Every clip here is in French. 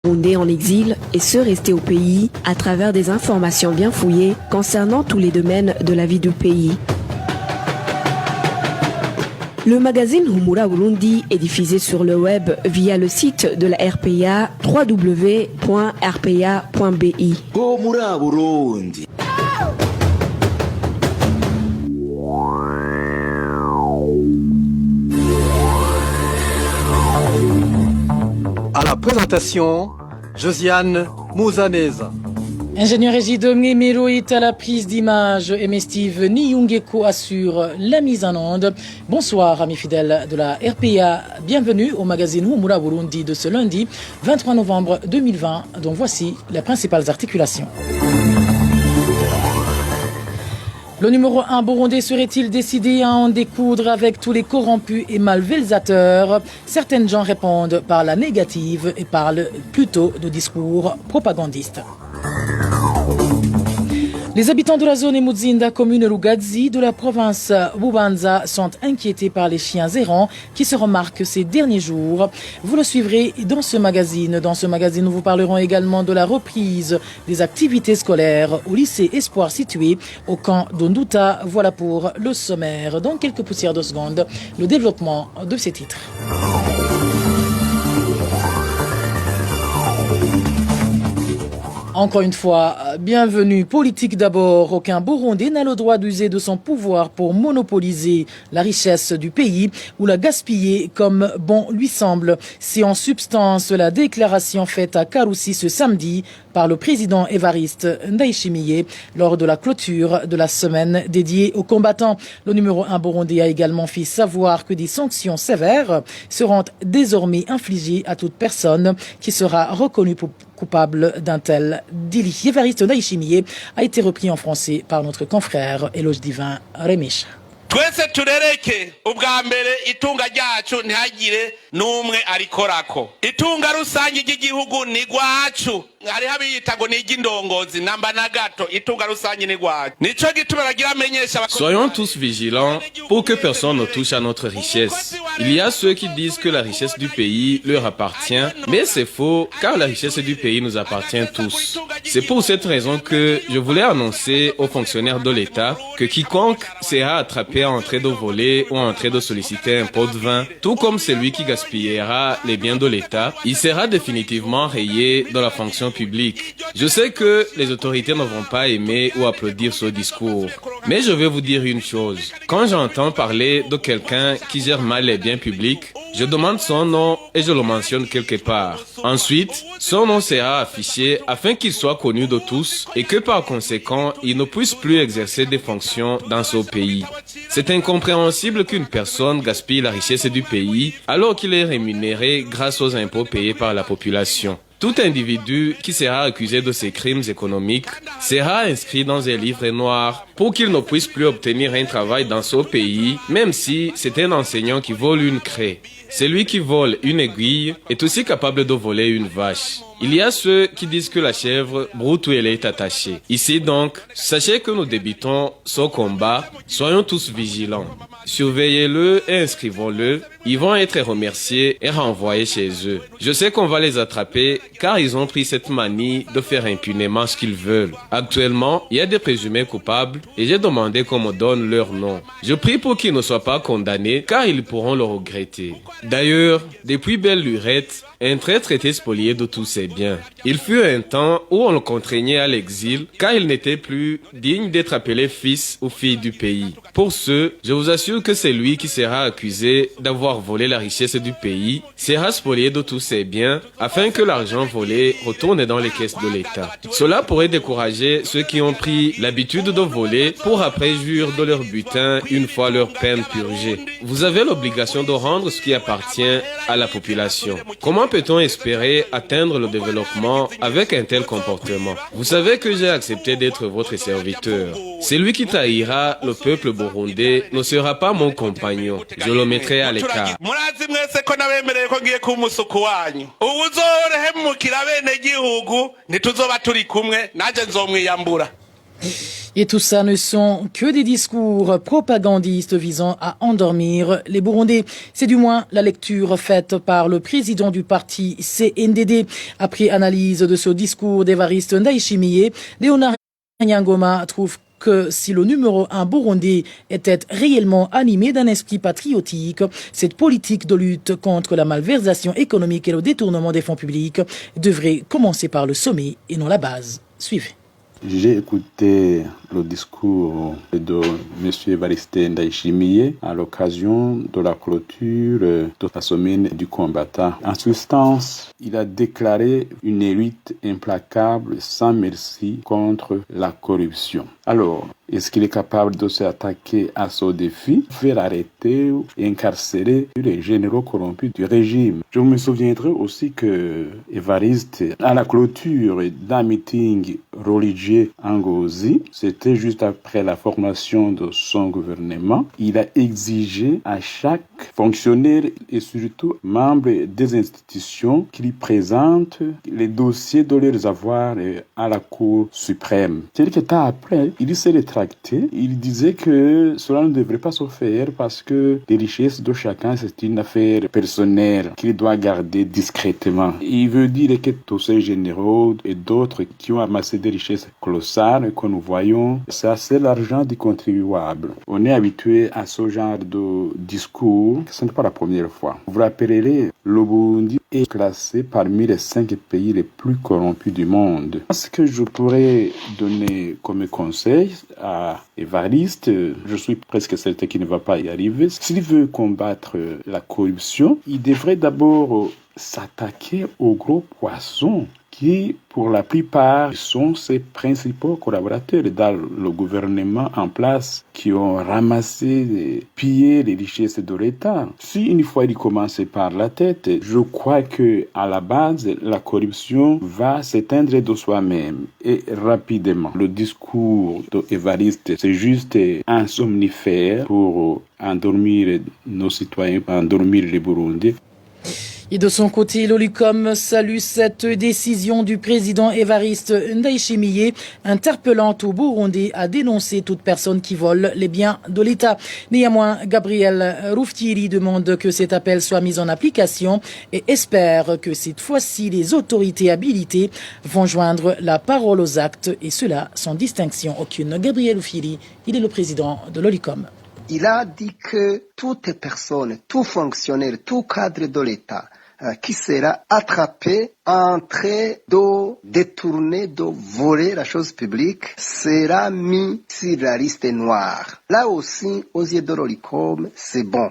Burundais en exil et ceux restés au pays à travers des informations bien fouillées concernant tous les domaines de la vie du pays. Le magazine Humura Burundi est diffusé sur le web via le site de la RPA www.rpa.bi. Humura Burundi. À la présentation, Josiane Mouzaneza. Ingénieur Egido Mgemero est à la prise d'image et Steve Niyungeko assure la mise en onde. Bonsoir amis fidèles de la RPA, bienvenue au magazine Humura Burundi de ce lundi 23 novembre 2020, dont voici les principales articulations. Le numéro 1 burundais serait-il décidé à en découdre avec tous les corrompus et malversateurs? Certaines gens répondent par la négative et parlent plutôt de discours propagandistes. Les habitants de la zone Emudzinda, commune Rugazi de la province Bubanza, sont inquiétés par les chiens errants qui se remarquent ces derniers jours. Vous le suivrez dans ce magazine. Dans ce magazine, nous vous parlerons également de la reprise des activités scolaires au lycée Espoir situé au camp d'Onduta. Voilà pour le sommaire. Dans quelques poussières de secondes, le développement de ces titres. Encore une fois, bienvenue. Politique d'abord. Aucun Burundais n'a le droit d'user de son pouvoir pour monopoliser la richesse du pays ou la gaspiller comme bon lui semble. C'est en substance la déclaration faite à Karoussi ce samedi par le président Évariste Ndayishimiye lors de la clôture de la semaine dédiée aux combattants. Le numéro 1 burundais a également fait savoir que des sanctions sévères seront désormais infligées à toute personne qui sera reconnue coupable d'un tel délit. Évariste Ndayishimiye a été repris en français par notre confrère Eloge Divin Remish. Twese turereke ubwa mbere itunga ryacu ntihagire n'umwe arikorako. Itunga rusangi ry'igihugu ni rwacu. Hariho abiyita ngo ni iry'indongozi namba na gato. Itunga rusangi ni rwacu. Nico gituma bagira amenyesha. Soyons tous vigilants pour que personne ne touche à notre richesse. Il y a ceux qui disent que la richesse du pays leur appartient, mais c'est faux car la richesse du pays nous appartient tous. C'est pour cette raison que je voulais annoncer aux fonctionnaires de l'État que quiconque sera attrapé en train de voler ou en train de solliciter un pot de vin, tout comme celui qui gaspillera les biens de l'État, il sera définitivement rayé dans la fonction publique. Je sais que les autorités ne vont pas aimer ou applaudir ce discours, mais je vais vous dire une chose. Quand j'entends parler de quelqu'un qui gère mal les biens publics, je demande son nom et je le mentionne quelque part. Ensuite, son nom sera affiché afin qu'il soit connu de tous et que par conséquent, il ne puisse plus exercer des fonctions dans ce pays. C'est incompréhensible qu'une personne gaspille la richesse du pays alors qu'il est rémunéré grâce aux impôts payés par la population. Tout individu qui sera accusé de ces crimes économiques sera inscrit dans un livre noir pour qu'il ne puisse plus obtenir un travail dans ce pays, même si c'est un enseignant qui vole une craie. Celui qui vole une aiguille est aussi capable de voler une vache. Il y a ceux qui disent que la chèvre broute où elle est attachée. Ici donc, sachez que nous débutons ce combat, soyons tous vigilants. Surveillez-le et inscrivons-le. Ils vont être remerciés et renvoyés chez eux. Je sais qu'on va les attraper car ils ont pris cette manie de faire impunément ce qu'ils veulent. Actuellement, il y a des présumés coupables et j'ai demandé qu'on me donne leur nom. Je prie pour qu'ils ne soient pas condamnés car ils pourront le regretter. D'ailleurs, depuis belle lurette, un traître était spolié de tous ses biens. Il fut un temps où on le contraignait à l'exil car il n'était plus digne d'être appelé fils ou fille du pays. Pour ce, je vous assure que c'est lui qui sera accusé d'avoir volé la richesse du pays, sera spolié de tous ses biens afin que l'argent volé retourne dans les caisses de l'État. Cela pourrait décourager ceux qui ont pris l'habitude de voler pour après jouir de leur butin une fois leur peine purgée. Vous avez l'obligation de rendre ce qui appartient à la population. Comment peut-on espérer atteindre le développement avec un tel comportement? Vous savez que j'ai accepté d'être votre serviteur. Celui qui trahira le peuple burundais ne sera pas mon compagnon. Je le mettrai à l'écart. Et tout ça ne sont que des discours propagandistes visant à endormir les Burundais. C'est du moins la lecture faite par le président du parti CNDD. Après analyse de ce discours d'Évariste Ndayishimiye, Léonard Nyangoma trouve que si le numéro 1 burundais était réellement animé d'un esprit patriotique, cette politique de lutte contre la malversation économique et le détournement des fonds publics devrait commencer par le sommet et non la base. Suivez. J'ai écouté le discours de M. Évariste Ndayishimiye à l'occasion de la clôture de la semaine du combattant. En substance, il a déclaré une lutte implacable sans merci contre la corruption. Alors, est-ce qu'il est capable de s'attaquer à ce défi, faire arrêter et incarcérer les généraux corrompus du régime? Je me souviendrai aussi que Évariste, à la clôture d'un meeting religieux en Ngozi, c'était juste après la formation de son gouvernement, il a exigé à chaque fonctionnaire et surtout membre des institutions qu'il présente les dossiers de leurs avoirs à la Cour suprême. Quelques temps après, il s'est rétracté. Il disait que cela ne devrait pas se faire parce que les richesses de chacun, c'est une affaire personnelle qu'il doit garder discrètement. Il veut dire que tous ces généraux et d'autres qui ont amassé des richesses colossales que nous voyons, ça c'est l'argent du contribuable. On est habitué à ce genre de discours. Ce n'est pas la première fois. Vous vous rappellerez, le Burundi est classé parmi les 5 pays les plus corrompus du monde. Ce que je pourrais donner comme conseil à Évariste, je suis presque certain qu'il ne va pas y arriver. S'il veut combattre la corruption, il devrait d'abord s'attaquer aux gros poissons qui, pour la plupart, sont ses principaux collaborateurs dans le gouvernement en place, qui ont ramassé, pillé les richesses de l'État. Si une fois il commence par la tête, je crois que à la base, la corruption va s'éteindre de soi-même et rapidement. Le discours d'Évariste, c'est juste un somnifère pour endormir nos citoyens, endormir les Burundais. Et de son côté, l'Olicom salue cette décision du président Évariste Ndayishimiye, interpellant au Burundi à dénoncer toute personne qui vole les biens de l'État. Néanmoins, Gabriel Rufyiri demande que cet appel soit mis en application et espère que cette fois-ci, les autorités habilitées vont joindre la parole aux actes, et cela sans distinction aucune. Gabriel Rufyiri, il est le président de l'Olicom. Il a dit que toute personne, tout fonctionnaire, tout cadre de l'État qui sera attrapé en train de détourner, de voler la chose publique sera mis sur la liste noire. Là aussi, aux yeux de l'Olicom, c'est bon.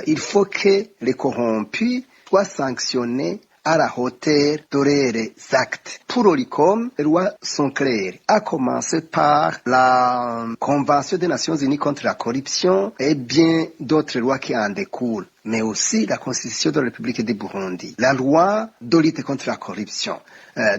Il faut que les corrompus soient sanctionnés à la hauteur de leurs actes. Pour l'Olicom, les lois sont claires, à commencer par la Convention des Nations Unies contre la corruption et bien d'autres lois qui en découlent, mais aussi la Constitution de la République du Burundi, la loi de lutte contre la corruption.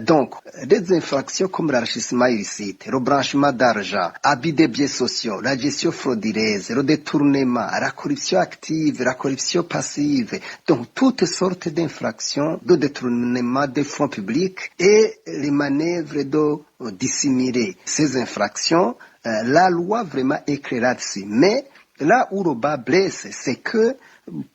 Donc, des infractions comme l'enrichissement illicite, le branchement d'argent, abus des biens sociaux, la gestion frauduleuse, le détournement, la corruption active, la corruption passive, donc toutes sortes d'infractions de détournement des fonds publics et les manœuvres de dissimuler ces infractions, la loi vraiment écrit là-dessus. Mais là où le bas blesse, c'est que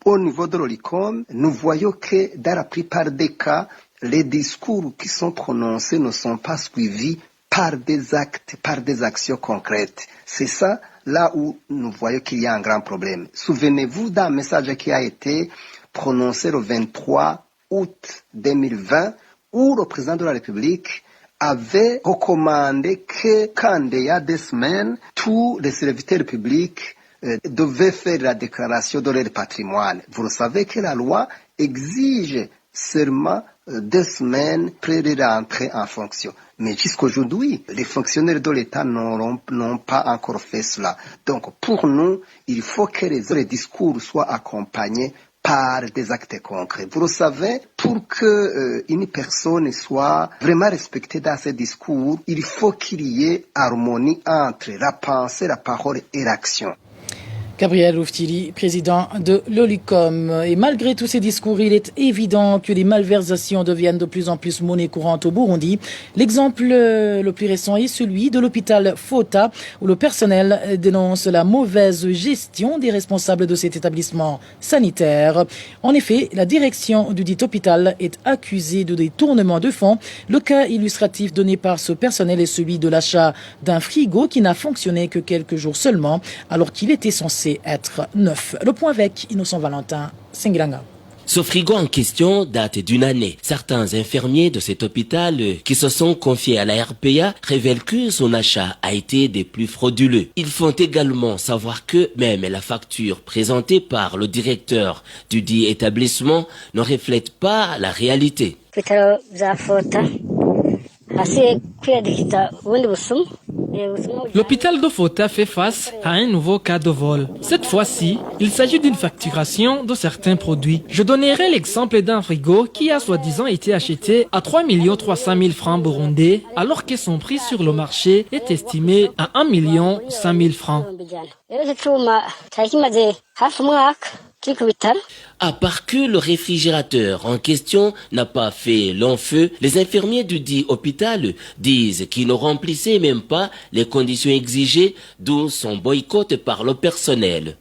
au niveau de l'Olicom, nous voyons que dans la plupart des cas, les discours qui sont prononcés ne sont pas suivis par des actes, par des actions concrètes. C'est ça, là où nous voyons qu'il y a un grand problème. Souvenez-vous d'un message qui a été prononcé le 23 août 2020, où le président de la République avait recommandé que quand il y a des semaines, tous les serviteurs publics devaient faire la déclaration de leur patrimoine. Vous savez que la loi exige seulement 2 semaines après de rentrer en fonction. Mais jusqu'aujourd'hui, les fonctionnaires de l'État n'ont pas encore fait cela. Donc pour nous, il faut que les discours soient accompagnés par des actes concrets. Vous le savez, pour que une personne soit vraiment respectée dans ses discours, il faut qu'il y ait harmonie entre la pensée, la parole et l'action. Gabriel Ouftili, président de l'OLICOM. Et malgré tous ces discours, il est évident que les malversations deviennent de plus en plus monnaie courante au Burundi. L'exemple le plus récent est celui de l'hôpital Fota, où le personnel dénonce la mauvaise gestion des responsables de cet établissement sanitaire. En effet, la direction du dit hôpital est accusée de détournement de fonds. Le cas illustratif donné par ce personnel est celui de l'achat d'un frigo qui n'a fonctionné que quelques jours seulement, alors qu'il était censé être neuf. Le point avec Innocent Valentin Singilanga. Ce frigo en question date d'une année. Certains infirmiers de cet hôpital qui se sont confiés à la RPA révèlent que son achat a été des plus frauduleux. Ils font également savoir que même la facture présentée par le directeur du dit établissement ne reflète pas la réalité. L'hôpital de Fota fait face à un nouveau cas de vol. Cette fois-ci, il s'agit d'une facturation de certains produits. Je donnerai l'exemple d'un frigo qui a soi-disant été acheté à 3 300 000 francs burundais, alors que son prix sur le marché est estimé à 1 100 000 francs. À part que le réfrigérateur en question n'a pas fait long feu, les infirmiers du dit hôpital disent qu'ils ne remplissaient même pas les conditions exigées, d'où son boycott par le personnel.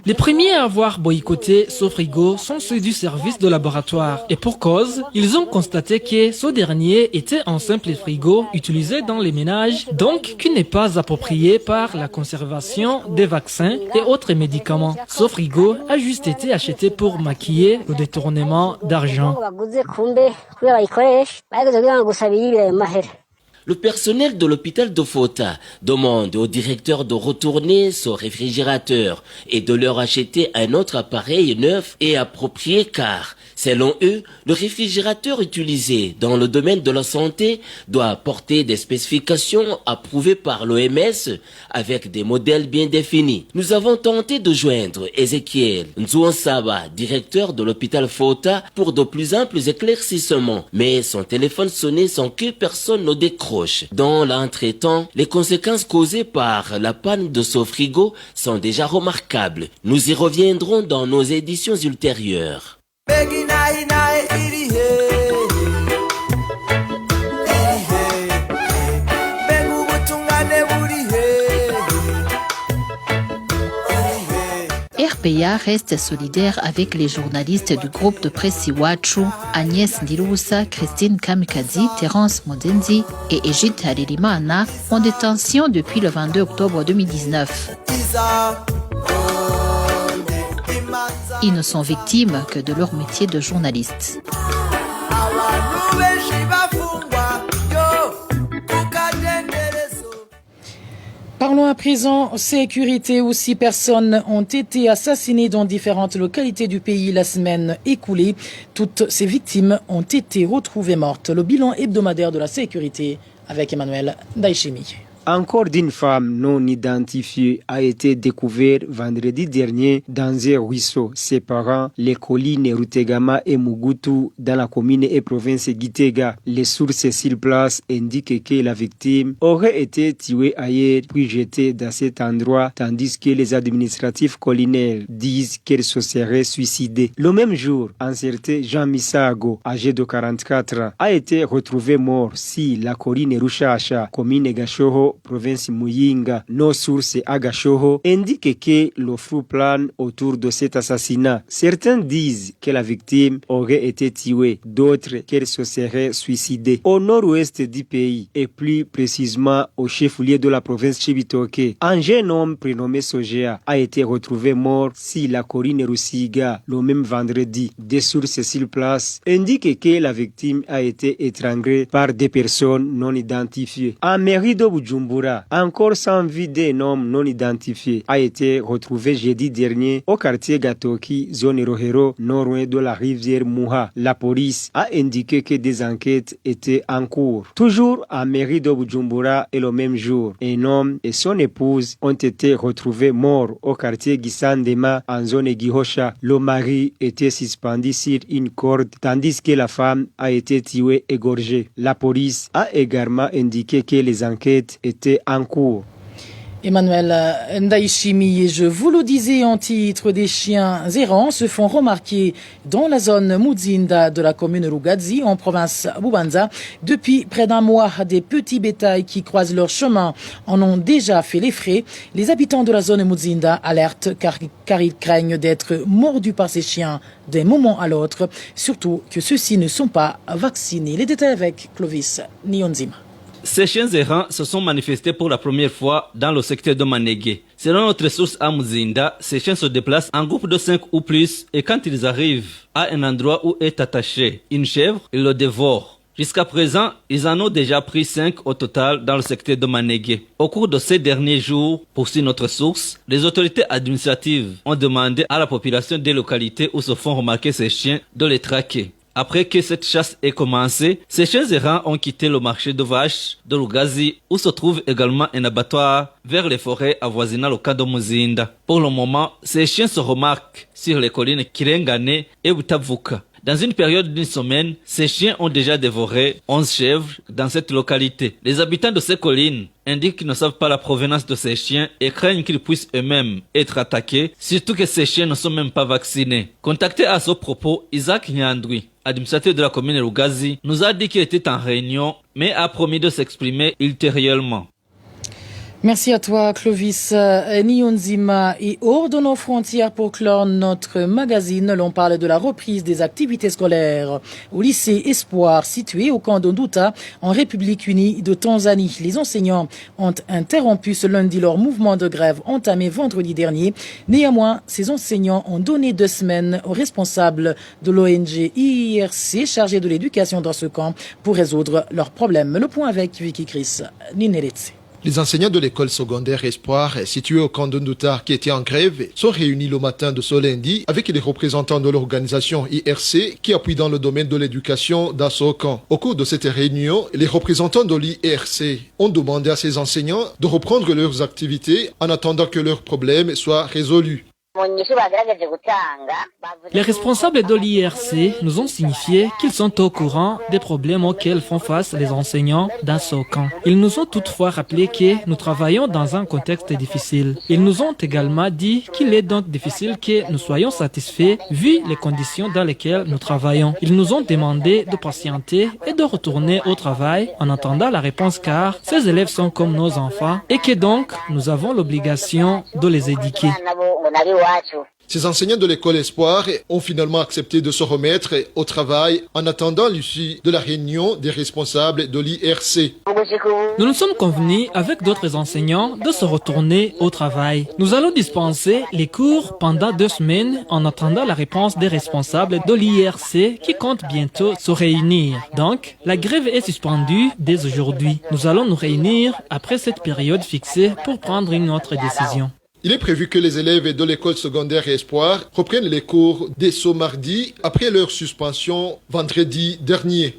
Les premiers à avoir boycotté ce frigo sont ceux du service de laboratoire. Et pour cause, ils ont constaté que ce dernier était un simple frigo utilisé dans les ménages, donc qui n'est pas approprié par la conservation des vaccins et autres médicaments. Ce frigo a juste été acheté pour maquiller le détournement d'argent. Le personnel de l'hôpital de Fota demande au directeur de retourner ce réfrigérateur et de leur acheter un autre appareil neuf et approprié car, selon eux, le réfrigérateur utilisé dans le domaine de la santé doit porter des spécifications approuvées par l'OMS avec des modèles bien définis. Nous avons tenté de joindre Ezekiel Nzouansaba, directeur de l'hôpital Fota, pour de plus amples éclaircissements, mais son téléphone sonnait sans que personne ne décroche. Dans l'entretemps, les conséquences causées par la panne de ce frigo sont déjà remarquables. Nous y reviendrons dans nos éditions ultérieures. RPA reste solidaire avec les journalistes du groupe de presse Iwachu, Agnès Ndirubusa, Christine Kamikazi, Terence Modenzi et Egide Harerimana, en détention depuis le 22 octobre 2019. Ils ne sont victimes que de leur métier de journaliste. Parlons à présent sécurité où 6 personnes ont été assassinées dans différentes localités du pays la semaine écoulée. Toutes ces victimes ont été retrouvées mortes. Le bilan hebdomadaire de la sécurité avec Emmanuel Daishimi. Encore d'une femme non identifiée a été découverte vendredi dernier dans un ruisseau séparant les collines Rutegama et Mugutu dans la commune et province Gitega. Les sources sur place indiquent que la victime aurait été tuée ailleurs puis jetée dans cet endroit tandis que les administratifs collinaires disent qu'elle se serait suicidée. Le même jour, un certain Jean Misago, âgé de 44 ans, a été retrouvé mort si la colline Rushasha, commune Gashoho, province Muyinga. Nos sources à Gashoho indiquent que le flou plane autour de cet assassinat. Certains disent que la victime aurait été tuée, d'autres qu'elle se serait suicidée. Au nord-ouest du pays, et plus précisément au chef-lieu de la province Chibitoke, un jeune homme prénommé Sogea a été retrouvé mort si la colline Rusiga le même vendredi. Des sources sur place indiquent que la victime a été étranglée par des personnes non identifiées. En mairie de Bujumbura, Bujumbura. Encore sans vie d'un homme non identifié a été retrouvé jeudi dernier au quartier Gatoki, zone Rohero, non loin de la rivière Muha. La police a indiqué que des enquêtes étaient en cours. Toujours à mairie de Bujumbura et le même jour, un homme et son épouse ont été retrouvés morts au quartier Gisandema en zone Gihosha. Le mari était suspendu sur une corde tandis que la femme a été tuée égorgée. La police a également indiqué que les enquêtes étaient en cours. Emmanuel Ndaishimi, je vous le disais en titre, des chiens errants se font remarquer dans la zone Muzinda de la commune Rugazi en province Bubanza. Depuis près d'un mois, des petits bétails qui croisent leur chemin en ont déjà fait les frais. Les habitants de la zone Muzinda alertent car ils craignent d'être mordus par ces chiens d'un moment à l'autre, surtout que ceux-ci ne sont pas vaccinés. Les détails avec Clovis Nyonzima. Ces chiens errants se sont manifestés pour la première fois dans le secteur de Manégué. Selon notre source à Muzinda, ces chiens se déplacent en groupe de 5 ou plus et quand ils arrivent à un endroit où est attachée une chèvre, ils le dévorent. Jusqu'à présent, ils en ont déjà pris 5 au total dans le secteur de Manégué. Au cours de ces derniers jours, poursuit notre source, les autorités administratives ont demandé à la population des localités où se font remarquer ces chiens de les traquer. Après que cette chasse ait commencé, ces chiens errants ont quitté le marché de vaches de Lugazi où se trouve également un abattoir vers les forêts avoisinant le camp de Muzinda. Pour le moment, ces chiens se remarquent sur les collines Kirengane et Butavuka. Dans une période d'une semaine, ces chiens ont déjà dévoré 11 chèvres dans cette localité. Les habitants de ces collines indiquent qu'ils ne savent pas la provenance de ces chiens et craignent qu'ils puissent eux-mêmes être attaqués, surtout que ces chiens ne sont même pas vaccinés. Contacté à ce propos, Isaac Nyandwi, administrateur de la commune Rugazi, nous a dit qu'il était en réunion, mais a promis de s'exprimer ultérieurement. Merci à toi, Clovis Nyonzima. Et hors de nos frontières pour clore notre magazine, l'on parle de la reprise des activités scolaires au lycée Espoir situé au camp d'Onduta en République unie de Tanzanie. Les enseignants ont interrompu ce lundi leur mouvement de grève entamé vendredi dernier. Néanmoins, ces enseignants ont donné 2 semaines aux responsables de l'ONG IRC chargé de l'éducation dans ce camp pour résoudre leurs problèmes. Le point avec Vicky Chris Nineretse. Les enseignants de l'école secondaire Espoir, située au camp d'Onduta, qui était en grève, sont réunis le matin de ce lundi avec les représentants de l'organisation IRC qui appuie dans le domaine de l'éducation dans ce camp. Au cours de cette réunion, les représentants de l'IRC ont demandé à ces enseignants de reprendre leurs activités en attendant que leurs problèmes soient résolus. Les responsables de l'IRC nous ont signifié qu'ils sont au courant des problèmes auxquels font face les enseignants dans ce camp. Ils nous ont toutefois rappelé que nous travaillons dans un contexte difficile. Ils nous ont également dit qu'il est donc difficile que nous soyons satisfaits vu les conditions dans lesquelles nous travaillons. Ils nous ont demandé de patienter et de retourner au travail en attendant la réponse car ces élèves sont comme nos enfants et que donc nous avons l'obligation de les éduquer. Ces enseignants de l'école Espoir ont finalement accepté de se remettre au travail en attendant l'issue de la réunion des responsables de l'IRC. Nous nous sommes convenus avec d'autres enseignants de se retourner au travail. Nous allons dispenser les cours pendant 2 semaines en attendant la réponse des responsables de l'IRC qui comptent bientôt se réunir. Donc, la grève est suspendue dès aujourd'hui. Nous allons nous réunir après cette période fixée pour prendre une autre décision. Il est prévu que les élèves de l'école secondaire Espoir reprennent les cours dès ce mardi après leur suspension vendredi dernier.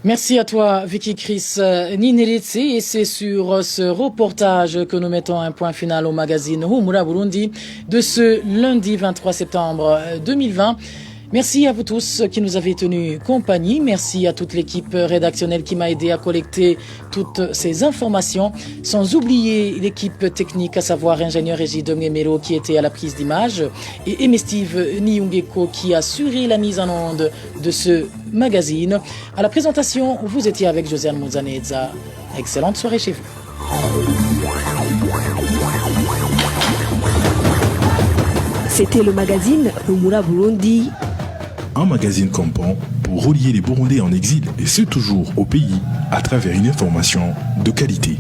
Merci à toi, Vicky Chris Nineretse. Et c'est sur ce reportage que nous mettons un point final au magazine Humura Burundi de ce lundi 23 septembre 2020. Merci à vous tous qui nous avez tenu compagnie. Merci à toute l'équipe rédactionnelle qui m'a aidé à collecter toutes ces informations. Sans oublier l'équipe technique, à savoir ingénieur Régis Domgemero qui était à la prise d'image et Emestive Niungeko qui a assuré la mise en onde de ce magazine. À la présentation, vous étiez avec Josiane Muzaneza. Excellente soirée chez vous. C'était le magazine Humura Burundi. Un magazine campant pour relier les Burundais en exil et ceux toujours au pays à travers une information de qualité.